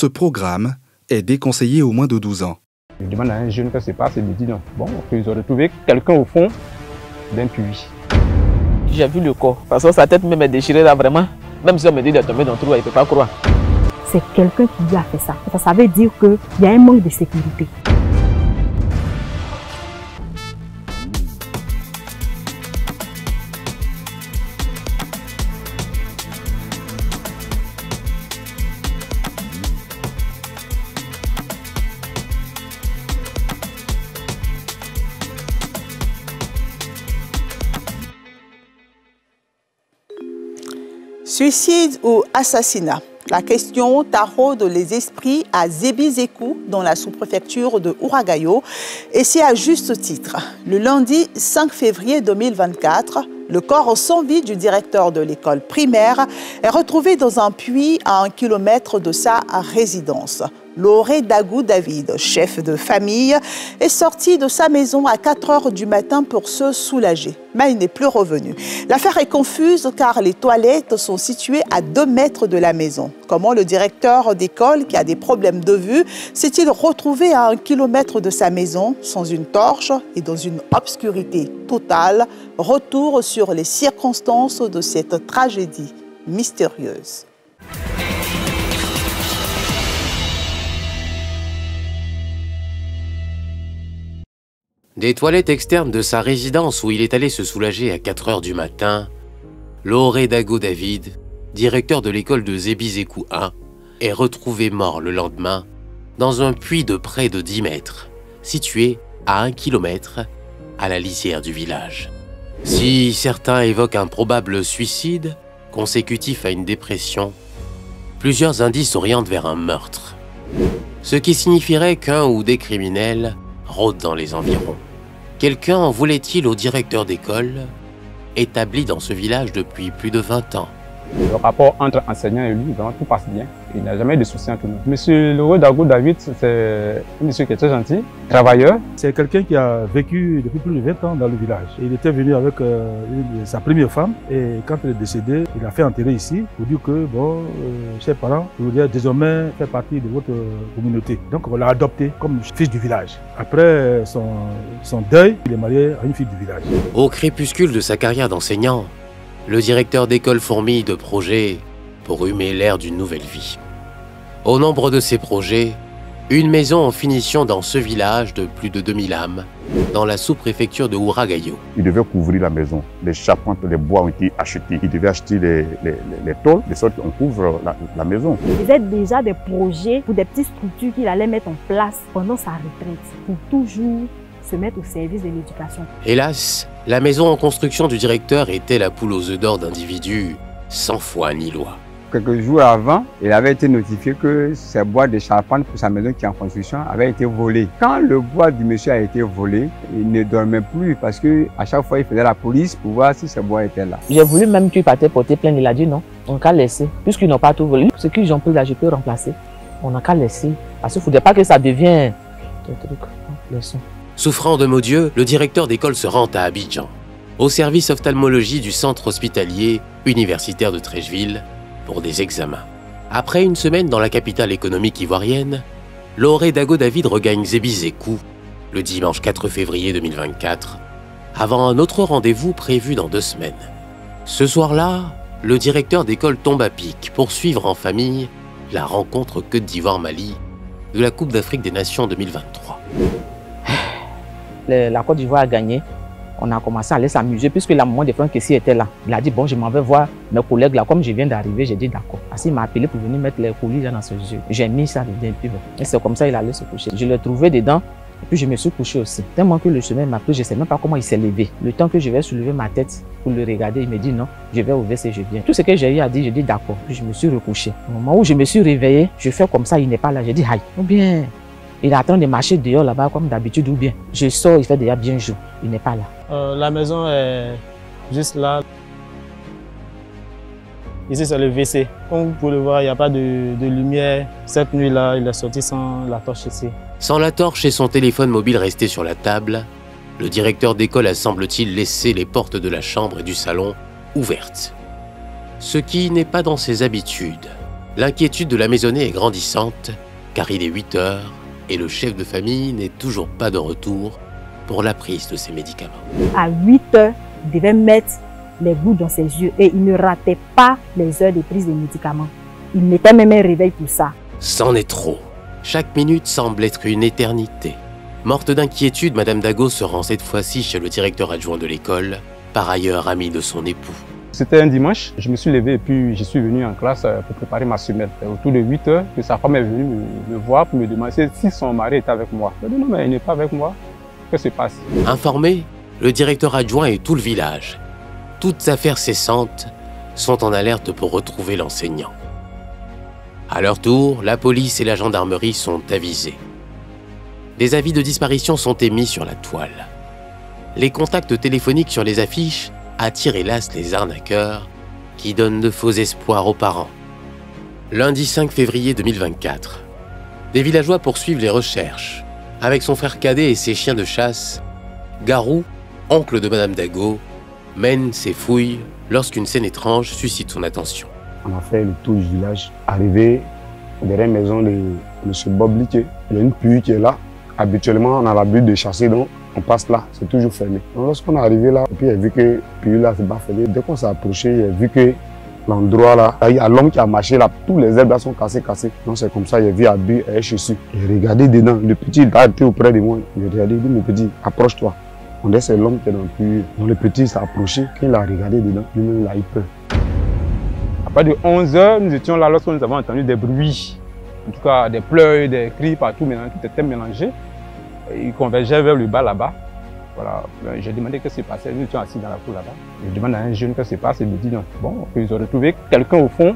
Ce programme est déconseillé aux moins de 12 ans. Je demande à un jeune que se passe et me dit non. Bon, ils ont retrouvé quelqu'un au fond d'un puits. J'ai vu le corps, parce que sa tête même est déchirée là vraiment. Même si on me dit de tomber dans le trou, il ne peut pas croire. C'est quelqu'un qui lui a fait ça. Ça veut dire qu'il y a un manque de sécurité. Suicide ou assassinat? La question taraude les esprits à Zébizékou, dans la sous-préfecture de Ouragayo, et c'est à juste titre. Le lundi 5 février 2024, le corps sans vie du directeur de l'école primaire est retrouvé dans un puits à 1 kilomètre de sa résidence. Lauré Dagou David, chef de famille, est sorti de sa maison à 4 heures du matin pour se soulager. Mais il n'est plus revenu. L'affaire est confuse car les toilettes sont situées à 2 mètres de la maison. Comment le directeur d'école, qui a des problèmes de vue, s'est-il retrouvé à 1 kilomètre de sa maison, sans une torche et dans une obscurité totale? Retour sur les circonstances de cette tragédie mystérieuse. Des toilettes externes de sa résidence où il est allé se soulager à 4 heures du matin, Lauré Dagou David, directeur de l'école de Zébizékou 1, est retrouvé mort le lendemain dans un puits de près de 10 mètres, situé à 1 kilomètre à la lisière du village. Si certains évoquent un probable suicide consécutif à une dépression, plusieurs indices orientent vers un meurtre, ce qui signifierait qu'un ou des criminels rôdent dans les environs. Quelqu'un en voulait-il au directeur d'école, établi dans ce village depuis plus de 20 ans? Le rapport entre enseignant et lui, vraiment, tout passe bien. Il n'a jamais eu de soucis entre nous. Monsieur Lauré Dagou David, c'est un monsieur qui est très gentil, travailleur. C'est quelqu'un qui a vécu depuis plus de 20 ans dans le village. Et il était venu avec sa première femme et quand elle est décédée, il a fait enterrer ici pour dire que, bon, ses parents voudraient désormais faire partie de votre communauté. Donc on l'a adopté comme fils du village. Après son deuil, il est marié à une fille du village. Au crépuscule de sa carrière d'enseignant, le directeur d'école fourmille de projets pour humer l'air d'une nouvelle vie. Au nombre de ces projets, une maison en finition dans ce village de plus de 2000 âmes, dans la sous-préfecture de Ouragayo. Il devait couvrir la maison. Les charpentes, les bois ont été achetés. Il devait acheter les tôles, de sorte qu'on couvre la maison. Il faisait déjà des projets pour des petites structures qu'il allait mettre en place pendant sa retraite, pour toujours se mettre au service de l'éducation. Hélas, la maison en construction du directeur était la poule aux œufs d'or d'individus sans foi ni loi. Quelques jours avant, il avait été notifié que ces bois de charpente pour sa maison qui est en construction avaient été volés. Quand le bois du monsieur a été volé, il ne dormait plus parce qu'à chaque fois il faisait la police pour voir si ces bois étaient là. J'ai voulu même qu'il partait porter plainte, il a dit non, on n'a qu'à laisser. Puisqu'ils n'ont pas tout volé, ce qu'ils ont pris là, je peux remplacer. On n'a qu'à laisser. Parce qu'il ne faudrait pas que ça devienne des trucs, leçon. Souffrant de maux d'yeux, le directeur d'école se rend à Abidjan, au service ophtalmologie du centre hospitalier universitaire de Treichville, pour des examens. Après une semaine dans la capitale économique ivoirienne, Lauré Dagou David regagne Zébizékou le dimanche 4 février 2024, avant un autre rendez-vous prévu dans 2 semaines. Ce soir-là, le directeur d'école tombe à pic pour suivre en famille la rencontre Côte d'Ivoire-Mali de la Coupe d'Afrique des Nations 2023. La Côte d'Ivoire a gagné. On a commencé à aller s'amuser puisque la maman de Franck Kessie était là. Il a dit bon, je m'en vais voir mes collègues là. Comme je viens d'arriver, j'ai dit d'accord. Parce qu'il m'a appelé pour venir mettre les colis là dans ses yeux. J'ai mis ça dedans et puis bon. Et c'est comme ça qu'il allait se coucher. Je l'ai trouvé dedans et puis je me suis couché aussi. Tellement que le sommeil m'a pris, je ne sais même pas comment il s'est levé. Le temps que je vais soulever ma tête pour le regarder, il me dit non, je vais au WC, je viens. Tout ce que j'ai eu à dire, je dis d'accord. Puis je me suis recouché. Au moment où je me suis réveillé, je fais comme ça, il n'est pas là. J'ai dit aïe. Ou bien il est en train de marcher dehors là-bas comme d'habitude ou bien je sors, il fait déjà bien jour. Il n'est pas là. La maison est juste là. Ici, c'est le WC. Comme vous pouvez le voir, il n'y a pas de lumière. Cette nuit-là, il est sorti sans la torche ici. Sans la torche et son téléphone mobile resté sur la table, le directeur d'école a semble-t-il laissé les portes de la chambre et du salon ouvertes. Ce qui n'est pas dans ses habitudes. L'inquiétude de la maisonnée est grandissante, car il est 8 heures et le chef de famille n'est toujours pas de retour pour la prise de ses médicaments. À 8 heures, il devait mettre les gouttes dans ses yeux et il ne ratait pas les heures de prise des médicaments. Il mettait même un réveil pour ça. C'en est trop. Chaque minute semble être une éternité. Morte d'inquiétude, Madame Dago se rend cette fois-ci chez le directeur adjoint de l'école, par ailleurs ami de son époux. C'était un dimanche, je me suis levé et puis je suis venu en classe pour préparer ma semaine. Autour de 8 heures, que sa femme est venue me voir pour me demander si son mari était avec moi. Je lui ai dit non, mais il n'est pas avec moi. Qu'est-ce qui se passe? Informé, le directeur adjoint et tout le village, toutes affaires cessantes, sont en alerte pour retrouver l'enseignant. À leur tour, la police et la gendarmerie sont avisés. Des avis de disparition sont émis sur la toile. Les contacts téléphoniques sur les affiches attirent hélas les arnaqueurs qui donnent de faux espoirs aux parents. Lundi 5 février 2024, des villageois poursuivent les recherches. Avec son frère cadet et ses chiens de chasse, Garou, oncle de Madame Dago, mène ses fouilles lorsqu'une scène étrange suscite son attention. On a fait le tour du village, arrivé derrière la maison de M. Bob Liké. Il y a une puits qui est là. Habituellement, on a l'habitude de chasser, donc on passe là, c'est toujours fermé. Donc lorsqu'on est arrivé là, et puis il a vu que le puits là, c'est pas fermé. Dès qu'on s'est approché, il a vu que l'endroit là, il y a l'homme qui a marché là, tous les herbes là sont cassés. Donc c'est comme ça, il a vu Abby et chaussures. Il a regardé dedans, le petit il a été auprès de moi. Il a regardé, il dit, mon petit, approche-toi. On dit c'est l'homme qui est dans le puits. Donc le petit s'est approché, quand il a regardé dedans, lui-même il a eu peur. À partir de 11 heures, nous étions là lorsque nous avons entendu des bruits. En tout cas, des pleurs, des cris partout, tout était mélangé. Ils convergeaient vers le bas là-bas. Voilà. J'ai demandé ce qui s'est passé. Nous étions assis dans la cour là-bas. Je demande à un jeune ce qui se passe. Il me dit non. Bon, ils ont retrouvé quelqu'un au fond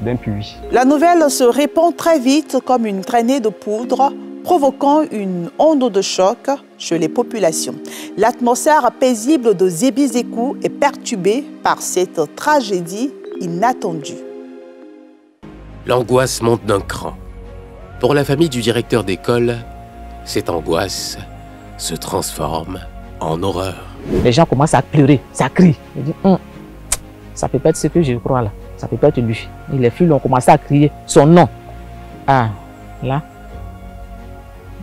d'un puits. La nouvelle se répand très vite comme une traînée de poudre, provoquant une onde de choc chez les populations. L'atmosphère paisible de Zébi-Zékou est perturbée par cette tragédie inattendue. L'angoisse monte d'un cran. Pour la famille du directeur d'école, cette angoisse se transforme en horreur. Les gens commencent à pleurer, ça crie. Je dis, ça peut pas être ce que je crois là. Ça peut pas être lui. Et les filles ont commencé à crier son nom. Ah, là.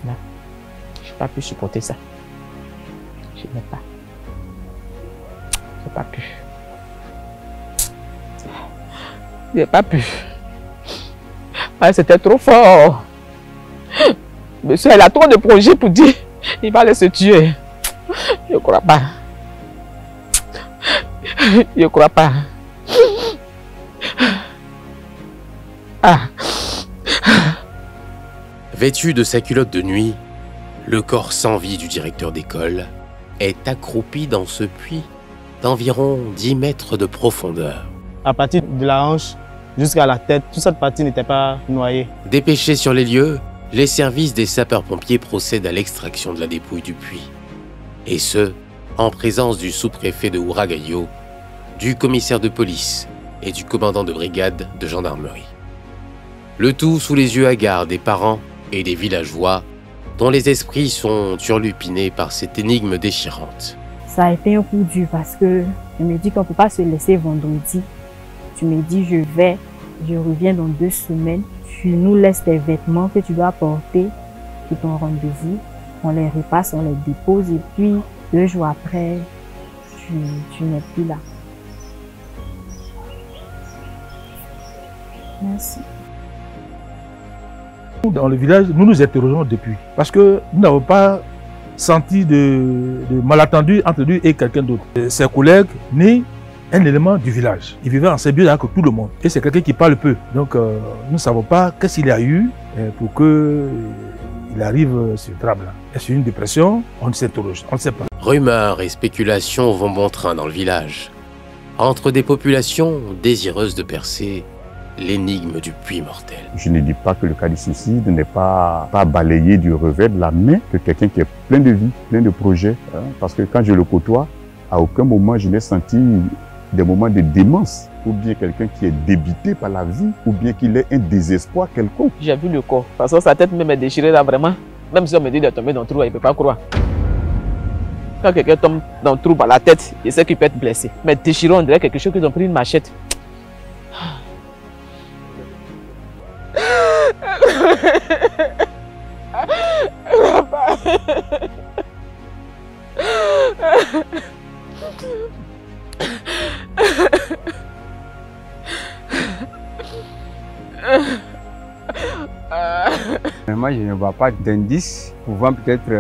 Je n'ai pas pu supporter ça. Je n'ai pas. Je n'ai pas pu. Je n'ai pas pu. C'était trop fort. Monsieur, elle a trop de projets pour dire il va aller se tuer. Je ne crois pas. Je ne crois pas. Ah. Vêtu de sa culotte de nuit, le corps sans vie du directeur d'école est accroupi dans ce puits d'environ 10 mètres de profondeur. À partir de la hanche jusqu'à la tête, toute cette partie n'était pas noyée. Dépêchés sur les lieux, les services des sapeurs-pompiers procèdent à l'extraction de la dépouille du puits. Et ce, en présence du sous-préfet de Ouragayo, du commissaire de police et du commandant de brigade de gendarmerie. Le tout sous les yeux hagards des parents et des villageois dont les esprits sont turlupinés par cette énigme déchirante. Ça a été un coup dur parce que je me dis qu'on ne peut pas se laisser vendredi. Tu me dis je reviens dans 2 semaines. Tu nous laisses tes vêtements que tu dois porter pour ton rendez-vous. On les repasse, on les dépose et puis 2 jours après, tu n'es plus là. Merci. Dans le village, nous nous interrogeons depuis. Parce que nous n'avons pas senti de malentendu entre lui et quelqu'un d'autre. Ses collègues, ni un élément du village. Il vivait en symbiose avec tout le monde. Et c'est quelqu'un qui parle peu. Donc nous ne savons pas qu'est-ce qu'il a eu pour qu'il arrive sur ce drame-là. Est-ce une dépression? On s'interroge, on ne sait pas. Rumeurs et spéculations vont bon train dans le village. Entre des populations désireuses de percer l'énigme du puits mortel. Je ne dis pas que le cas du suicide n'est pas balayé du revers de la main de quelqu'un qui est plein de vie, plein de projets. Parce que quand je le côtoie, à aucun moment je n'ai senti des moments de démence, ou bien quelqu'un qui est débité par la vie, ou bien qu'il ait un désespoir quelconque. J'ai vu le corps, parce que sa tête même est déchirée là vraiment. Même si on me dit de tomber dans le trou, il ne peut pas croire. Quand quelqu'un tombe dans le trou par la tête, il sait qu'il peut être blessé. Mais déchiré, on dirait quelque chose qu'ils ont pris une machette. Moi, je ne vois pas d'indice pouvant peut-être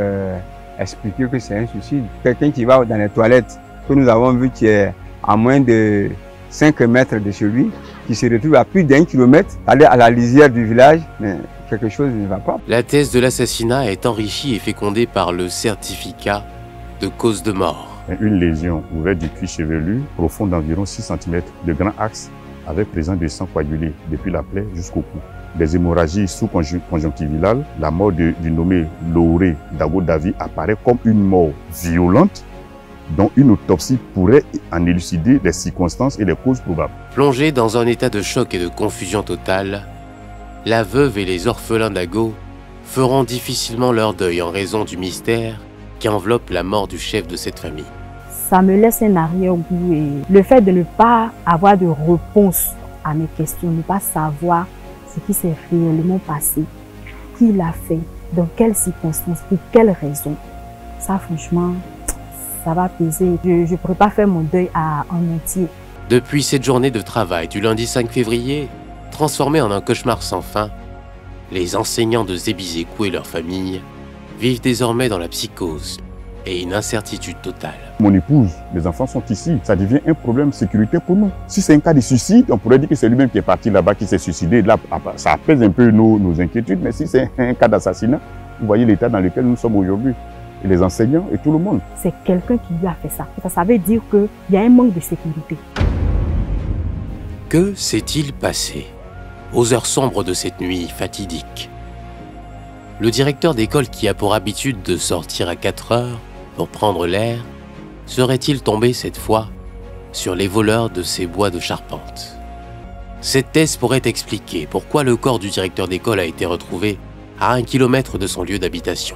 expliquer que c'est un suicide. Quelqu'un qui va dans les toilettes, que nous avons vu qui est à moins de 5 mètres de chez lui, qui se retrouve à plus d'1 kilomètre, aller à la lisière du village, mais quelque chose ne va pas. La thèse de l'assassinat est enrichie et fécondée par le certificat de cause de mort. Une lésion ouverte du cuir chevelu, profonde d'environ 6 cm, de grand axe, avec présence de sang coagulé depuis la plaie jusqu'au cou. Des hémorragies sous-conjonctivilales, la mort du nommé Lauré Dago David apparaît comme une mort violente dont une autopsie pourrait en élucider les circonstances et les causes probables. Plongés dans un état de choc et de confusion totale, la veuve et les orphelins d'Ago feront difficilement leur deuil en raison du mystère qui enveloppe la mort du chef de cette famille. Ça me laisse un arrière-goût et le fait de ne pas avoir de réponse à mes questions, ne pas savoir ce qui s'est réellement passé, qui l'a fait, dans quelles circonstances, pour quelles raisons, ça franchement, ça va peser. Je ne pourrais pas faire mon deuil en entier. Depuis cette journée de travail du lundi 5 février, transformée en un cauchemar sans fin, les enseignants de Zébizékou et leur famille vivent désormais dans la psychose et une incertitude totale. Mon épouse, les enfants sont ici, ça devient un problème de sécurité pour nous. Si c'est un cas de suicide, on pourrait dire que c'est lui-même qui est parti là-bas, qui s'est suicidé. Là, ça apaise un peu nos inquiétudes, mais si c'est un cas d'assassinat, vous voyez l'état dans lequel nous sommes aujourd'hui. Et les enseignants et tout le monde. C'est quelqu'un qui lui a fait ça. Ça veut dire qu'il y a un manque de sécurité. Que s'est-il passé aux heures sombres de cette nuit fatidique? Le directeur d'école qui a pour habitude de sortir à 4 heures pour prendre l'air, serait-il tombé cette fois sur les voleurs de ces bois de charpente? Cette thèse pourrait expliquer pourquoi le corps du directeur d'école a été retrouvé à 1 kilomètre de son lieu d'habitation,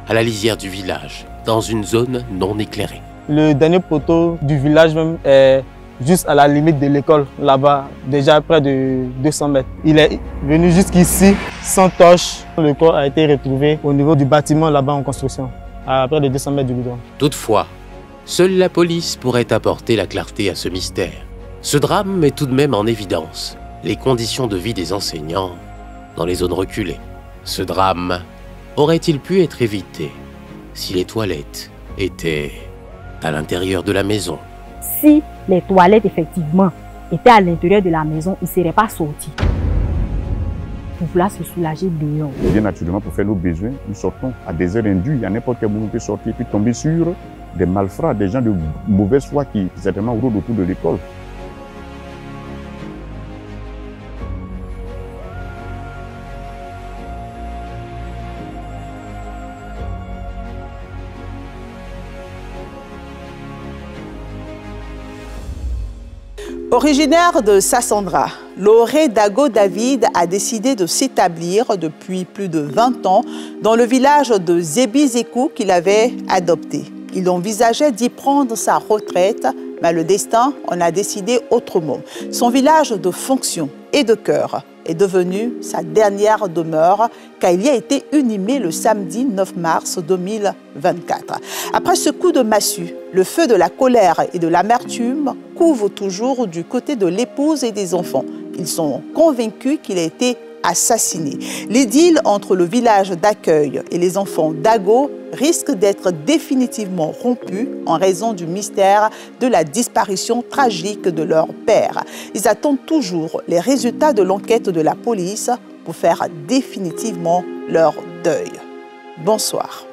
à la lisière du village, dans une zone non éclairée. Le dernier poteau du village même est juste à la limite de l'école, là-bas, déjà près de 200 mètres. Il est venu jusqu'ici, sans torche. Le corps a été retrouvé au niveau du bâtiment là-bas en construction, à près de 200 mètres du goudron. Toutefois, seule la police pourrait apporter la clarté à ce mystère. Ce drame met tout de même en évidence les conditions de vie des enseignants dans les zones reculées. Ce drame aurait-il pu être évité si les toilettes étaient à l'intérieur de la maison? Si les toilettes, effectivement, étaient à l'intérieur de la maison, ils ne seraient pas sortis pour vouloir se soulager dehors. Bien naturellement, pour faire nos besoins, nous sortons à des heures indues. À n'importe quel moment, on peut sortir et puis tomber sur des malfrats, des gens de mauvaise foi qui certainement rôdent autour de l'école. Originaire de Sassandra, Lauré Dago David a décidé de s'établir depuis plus de 20 ans dans le village de Zébizékou qu'il avait adopté. Il envisageait d'y prendre sa retraite, mais le destin en a décidé autrement. Son village de fonction et de cœur est devenu sa dernière demeure car il y a été inhumé le samedi 9 mars 2024. Après ce coup de massue, le feu de la colère et de l'amertume couve toujours du côté de l'épouse et des enfants. Ils sont convaincus qu'il a été assassiné. L'idylle entre le village d'accueil et les enfants d'Ago risque d'être définitivement rompue en raison du mystère de la disparition tragique de leur père. Ils attendent toujours les résultats de l'enquête de la police pour faire définitivement leur deuil. Bonsoir.